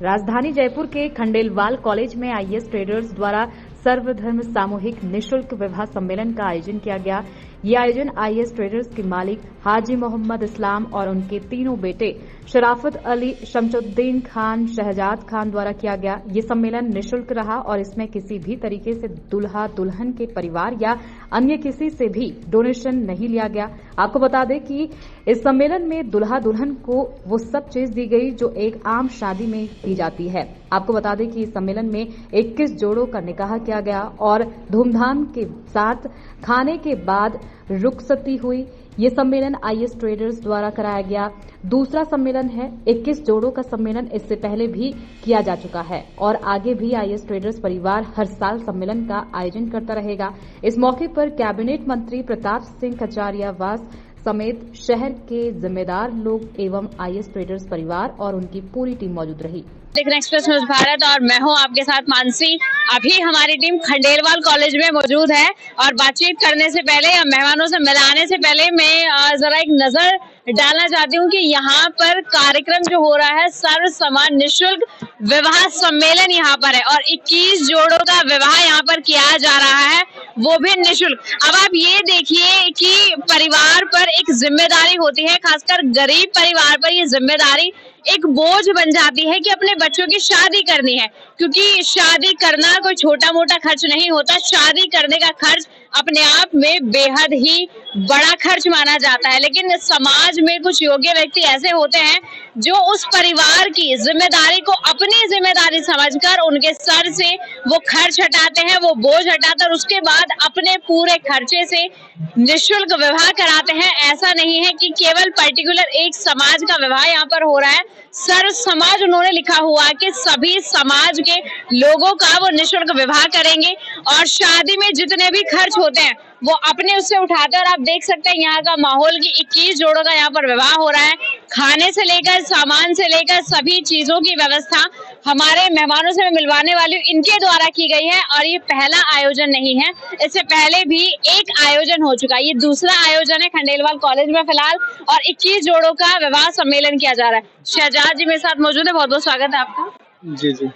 राजधानी जयपुर के खंडेलवाल कॉलेज में आईएएस ट्रेडर्स द्वारा सर्वधर्म सामूहिक निशुल्क विवाह सम्मेलन का आयोजन किया गया। ये आयोजन आईएएस ट्रेडर्स के मालिक हाजी मोहम्मद इस्लाम और उनके तीनों बेटे शराफत अली, शमसुद्दीन खान, शहजाद खान द्वारा किया गया। ये सम्मेलन निशुल्क रहा और इसमें किसी भी तरीके से दुल्हा दुल्हन के परिवार या अन्य किसी से भी डोनेशन नहीं लिया गया। आपको बता दें कि इस सम्मेलन में दुल्हा दुल्हन को वो सब चीज दी गई जो एक आम शादी में दी जाती है। आपको बता दें कि इस सम्मेलन में 21 जोड़ों का निकाह किया गया और धूमधाम के साथ खाने के बाद रुखसती हुई। ये सम्मेलन आईएएस ट्रेडर्स द्वारा कराया गया दूसरा सम्मेलन है। 21 जोड़ों का सम्मेलन इससे पहले भी किया जा चुका है और आगे भी आईएएस ट्रेडर्स परिवार हर साल सम्मेलन का आयोजन करता रहेगा। इस मौके पर कैबिनेट मंत्री प्रताप सिंह कचारियावास समेत शहर के जिम्मेदार लोग एवं आईएएस ट्रेडर्स परिवार और उनकी पूरी टीम मौजूद रही। एक्सप्रेस न्यूज भारत और मैं हूं आपके साथ मानसी। अभी हमारी टीम खंडेलवाल कॉलेज में मौजूद है और बातचीत करने से पहले या मेहमानों से मिलाने से पहले मैं जरा एक नजर डालना चाहती हूं कि यहाँ पर कार्यक्रम जो हो रहा है सर्व समान निशुल्क विवाह सम्मेलन यहाँ पर है और 21 जोड़ों का विवाह यहाँ पर किया जा रहा है, वो भी निशुल्क। अब आप ये देखिए कि परिवार पर एक जिम्मेदारी होती है, खासकर गरीब परिवार पर ये जिम्मेदारी एक बोझ बन जाती है कि अपने बच्चों की शादी करनी है, क्योंकि शादी करना कोई छोटा मोटा खर्च नहीं होता। शादी करने का खर्च अपने आप में बेहद ही बड़ा खर्च माना जाता है, लेकिन समाज में कुछ योग्य व्यक्ति ऐसे होते हैं जो उस परिवार की जिम्मेदारी को अपनी जिम्मेदारी समझकर उनके सर से वो खर्च हटाते हैं, वो बोझ हटाते हैं और उसके बाद अपने पूरे खर्चे से निशुल्क विवाह कराते हैं। ऐसा नहीं है कि केवल पर्टिकुलर एक समाज का विवाह यहाँ पर हो रहा है, सर्व समाज उन्होंने लिखा हुआ कि सभी समाज के लोगों का वो निशुल्क विवाह करेंगे और शादी में जितने भी खर्च होते हैं वो अपने उससे उठाते हैं। और आप देख सकते हैं यहाँ का माहौल की 21 जोड़ों का यहाँ पर विवाह हो रहा है। खाने से लेकर सामान से लेकर सभी चीजों की व्यवस्था हमारे मेहमानों से मैं मिलवाने वाली हूँ इनके द्वारा की गई है और ये पहला आयोजन नहीं है, इससे पहले भी एक आयोजन हो चुका है। ये दूसरा आयोजन है खंडेलवाल कॉलेज में फिलहाल और 21 जोड़ों का विवाह सम्मेलन किया जा रहा है। शहजाद जी मेरे साथ मौजूद है, बहुत बहुत स्वागत है आपका। जी जी,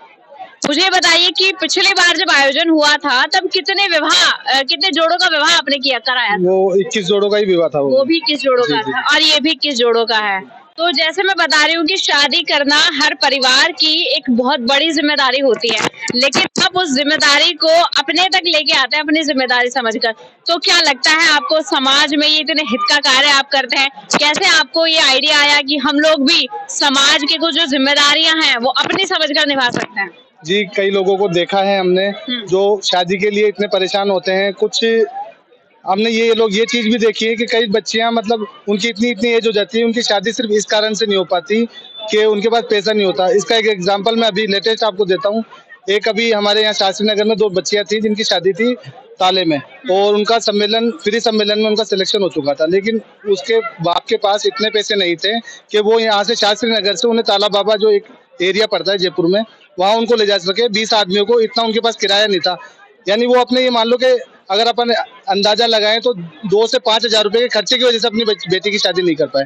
मुझे बताइए कि पिछली बार जब आयोजन हुआ था तब कितने जोड़ों का विवाह आपने कराया था? वो 21 जोड़ों का ही विवाह था। वो भी 21 जोड़ों का था और ये भी 21 जोड़ों का है। तो जैसे मैं बता रही हूँ कि शादी करना हर परिवार की एक बहुत बड़ी जिम्मेदारी होती है, लेकिन आप उस जिम्मेदारी को अपने तक लेके आते हैं अपनी जिम्मेदारी समझकर। तो क्या लगता है आपको समाज में ये इतने हित का कार्य आप करते हैं, कैसे आपको ये आइडिया आया कि हम लोग भी समाज के कुछ जो जिम्मेदारियां हैं वो अपनी समझकर निभा सकते हैं? जी, कई लोगों को देखा है हमने जो शादी के लिए इतने परेशान होते हैं। कुछ हमने ये चीज भी देखी है कि कई बच्चियां मतलब उनकी इतनी एज हो जाती है, उनकी शादी सिर्फ इस कारण से नहीं हो पाती कि उनके पास पैसा नहीं होता। इसका एक एग्जांपल मैं अभी लेटेस्ट आपको देता हूँ। एक अभी हमारे यहाँ शास्त्री नगर में 2 बच्चियां थी जिनकी शादी थी ताले में और उनका फ्री सम्मेलन में उनका सिलेक्शन हो चुका था, लेकिन उसके बाप के पास इतने पैसे नहीं थे कि वो यहाँ से शास्त्री नगर से उन्हें ताला बाबा जो एक एरिया पड़ता है जयपुर में, वहाँ उनको ले जा सके। 20 आदमियों को इतना उनके पास किराया नहीं था। यानी वो अपने ये मान लो कि अगर अपन अंदाजा लगाएं तो 2 से 5 हजार रुपए के खर्चे की वजह से अपनी बेटी की शादी नहीं कर पाए।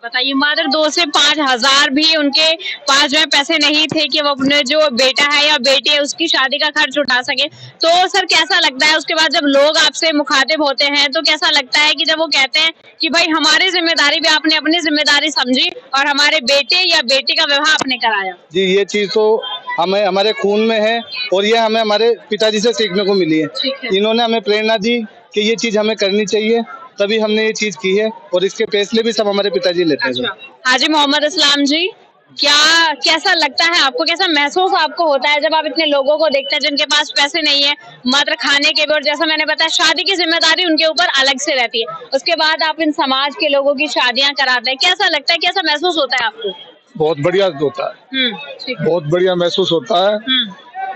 बताइए, मात्र 2 से 5 हजार भी उनके पास जो है पैसे नहीं थे कि वो अपने जो बेटा है या बेटी है उसकी शादी का खर्च उठा सके। तो सर कैसा लगता है उसके बाद जब लोग आपसे मुखातिब होते हैं तो कैसा लगता है कि जब वो कहते हैं कि भाई हमारी जिम्मेदारी भी आपने अपनी जिम्मेदारी समझी और हमारे बेटे या बेटी का विवाह आपने कराया? जी, ये चीज तो हमें हमारे खून में है और ये हमें हमारे पिताजी से सीखने को मिली है। इन्होंने हमें प्रेरणा दी कि ये चीज हमें करनी चाहिए, तभी हमने ये चीज की है और इसके फैसले भी सब हमारे पिताजी लेते हैं। हाजी मोहम्मद इस्लाम जी, कैसा लगता है आपको, कैसा महसूस आपको होता है जब आप इतने लोगों को देखते हैं जिनके पास पैसे नहीं है मात्र खाने के, और जैसा मैंने बताया शादी की जिम्मेदारी उनके ऊपर अलग से रहती है, उसके बाद आप इन समाज के लोगों की शादियां कराते हैं, कैसा लगता है, कैसा महसूस होता है आपको? बहुत बढ़िया होता है, बहुत बढ़िया महसूस होता है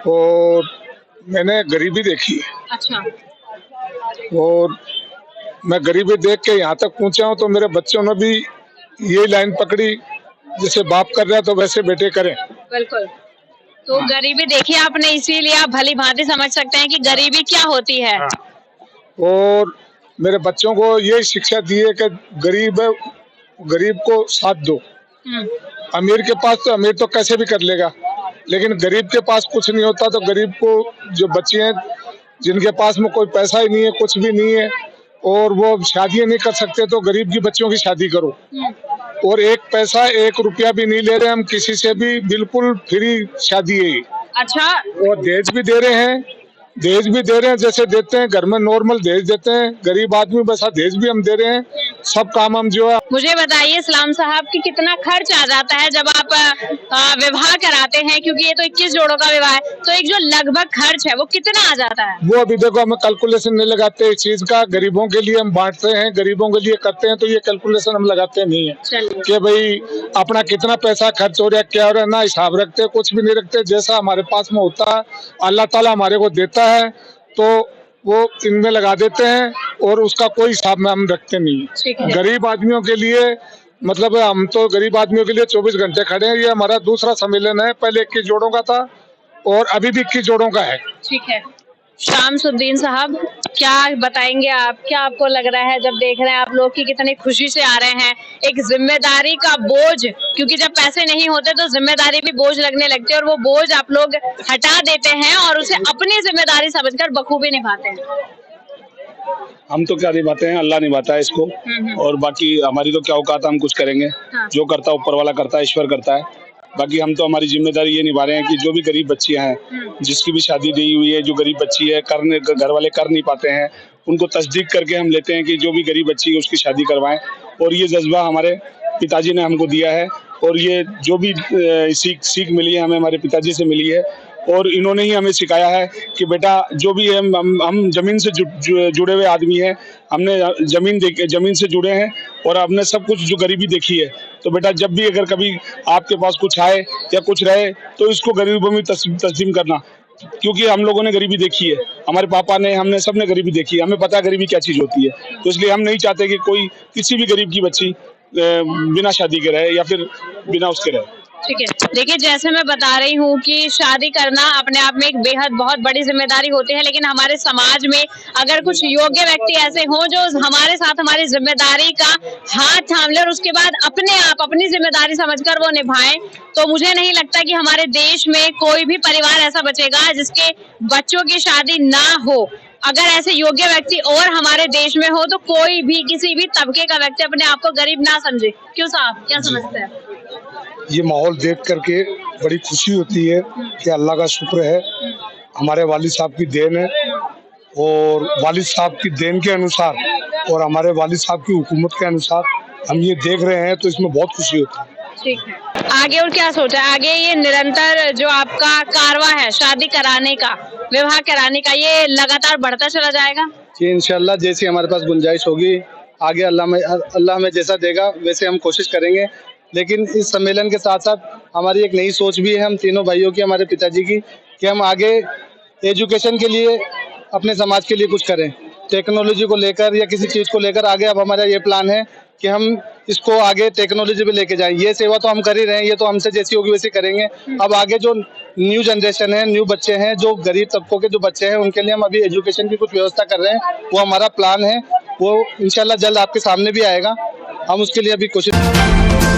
और मैंने गरीबी देखी है। अच्छा। और मैं गरीबी देख के यहाँ तक पहुँचा हूँ तो मेरे बच्चों ने भी ये लाइन पकड़ी, जैसे बाप कर रहा है तो वैसे बेटे करें। बिल्कुल। तो गरीबी देखी आपने, इसीलिए आप भली भांति समझ सकते हैं कि गरीबी क्या होती है। और मेरे बच्चों को ये शिक्षा दी है कि गरीब को साथ दो। अमीर के पास तो अमीर तो कैसे भी कर लेगा, लेकिन गरीब के पास कुछ नहीं होता तो गरीब को जो बच्चे हैं जिनके पास में कोई पैसा ही नहीं है, कुछ भी नहीं है और वो शादी नहीं कर सकते, तो गरीब की बच्चियों की शादी करो। और एक पैसा 1 रुपया भी नहीं ले रहे हम किसी से भी, बिल्कुल फ्री शादी है। अच्छा, और दहेज भी दे रहे हैं, दहेज भी दे रहे हैं, जैसे देते हैं घर में नॉर्मल दहेज देते हैं, गरीब आदमी वैसा दहेज भी हम दे रहे हैं। सब काम हम जो है। मुझे बताइए इस्लाम साहब कि कितना खर्च आ जाता है जब आप विवाह कराते हैं, क्योंकि ये तो 21 जोड़ों का विवाह है, तो एक जो लगभग खर्च है वो कितना आ जाता है? वो अभी देखो हमें कैलकुलेशन नहीं लगाते इस चीज का, गरीबों के लिए हम बांटते हैं, गरीबों के लिए करते हैं, तो ये कैलकुलेशन हम लगाते नहीं है कि भाई अपना कितना पैसा खर्च हो रहा है, क्या हो रहा है, ना हिसाब रखते, कुछ भी नहीं रखते। जैसा हमारे पास में होता है अल्लाह ताला हमारे को देता है तो वो इनमें लगा देते हैं और उसका कोई हिसाब में हम रखते नहीं है। गरीब आदमियों के लिए मतलब हम तो गरीब आदमियों के लिए 24 घंटे खड़े हैं। ये हमारा दूसरा सम्मेलन है, पहले 21 जोड़ों का था और अभी भी 21 जोड़ों का है। ठीक है, शामसुद्दीन साहब क्या बताएंगे आप, क्या आपको लग रहा है जब देख रहे हैं आप लोग कि कितनी खुशी से आ रहे हैं? एक जिम्मेदारी का बोझ, क्योंकि जब पैसे नहीं होते तो जिम्मेदारी भी बोझ लगने लगती है और वो बोझ आप लोग हटा देते हैं और उसे अपनी जिम्मेदारी समझकर बखूबी निभाते हैं। हम तो क्या निभाते हैं, अल्लाह निभाता है इसको, और बाकी हमारी तो क्या औकात, हम कुछ करेंगे। जो करता है ऊपर वाला करता है, ईश्वर करता है। बाकी हम तो हमारी जिम्मेदारी ये निभा रहे हैं कि जो भी गरीब बच्चियां हैं, जिसकी भी शादी दी हुई है, जो गरीब बच्ची है करने घर वाले कर नहीं पाते हैं, उनको तस्दीक करके हम लेते हैं कि जो भी गरीब बच्ची है उसकी शादी करवाएं। और ये जज्बा हमारे पिताजी ने हमको दिया है और ये जो भी सीख मिली है हमें हमारे पिताजी से मिली है और इन्होंने ही हमें सिखाया है कि बेटा जो भी हम जमीन से जुड़े हुए आदमी हैं, हमने जमीन से जुड़े हैं और हमने सब कुछ जो गरीबी देखी है, तो बेटा जब भी अगर कभी आपके पास कुछ आए या कुछ रहे तो इसको गरीबों में तस्लीम करना, क्योंकि हम लोगों ने गरीबी देखी है, हमारे पापा ने, हमने सबने गरीबी देखी है, हमें पता है गरीबी क्या चीज होती है। तो इसलिए हम नहीं चाहते कि कोई किसी भी गरीब की बच्ची बिना शादी के रहे या फिर बिना उसके रहे। ठीक है, देखिए जैसे मैं बता रही हूँ कि शादी करना अपने आप में एक बेहद बहुत बड़ी जिम्मेदारी होती है, लेकिन हमारे समाज में अगर कुछ योग्य व्यक्ति ऐसे हों जो हमारे साथ हमारी जिम्मेदारी का हाथ थाम ले और उसके बाद अपने आप अपनी जिम्मेदारी समझकर वो निभाएं, तो मुझे नहीं लगता कि हमारे देश में कोई भी परिवार ऐसा बचेगा जिसके बच्चों की शादी ना हो। अगर ऐसे योग्य व्यक्ति और हमारे देश में हो तो कोई भी किसी भी तबके का व्यक्ति अपने आप को गरीब ना समझे। क्यों साहब, क्या समझते हैं? ये माहौल देख करके बड़ी खुशी होती है कि अल्लाह का शुक्र है, हमारे वालिद साहब की देन है और वालिद साहब की देन के अनुसार और हमारे वालिद साहब की हुकूमत के अनुसार हम ये देख रहे हैं, तो इसमें बहुत खुशी होती है। ठीक है, आगे और क्या सोचा है? आगे ये निरंतर जो आपका कारवा है शादी कराने का, विवाह कराने का, ये लगातार बढ़ता चला जाएगा? जी इंशाल्लाह, जैसी हमारे पास गुंजाइश होगी आगे अल्लाह हमें जैसा देगा वैसे हम कोशिश करेंगे। लेकिन इस सम्मेलन के साथ साथ हमारी एक नई सोच भी है हम तीनों भाइयों की, हमारे पिताजी की, कि हम आगे एजुकेशन के लिए अपने समाज के लिए कुछ करें, टेक्नोलॉजी को लेकर या किसी चीज़ को लेकर। आगे अब हमारा ये प्लान है कि हम इसको आगे टेक्नोलॉजी पे लेके जाएं। ये सेवा तो हम कर ही रहे हैं, ये तो हमसे जैसी होगी वैसी करेंगे। अब आगे जो न्यू जनरेशन है, न्यू बच्चे हैं, जो गरीब तबकों के जो बच्चे हैं, उनके लिए हम अभी एजुकेशन की कुछ व्यवस्था कर रहे हैं। वो हमारा प्लान है, वो इंशाल्लाह जल्द आपके सामने भी आएगा। हम उसके लिए अभी कोशिश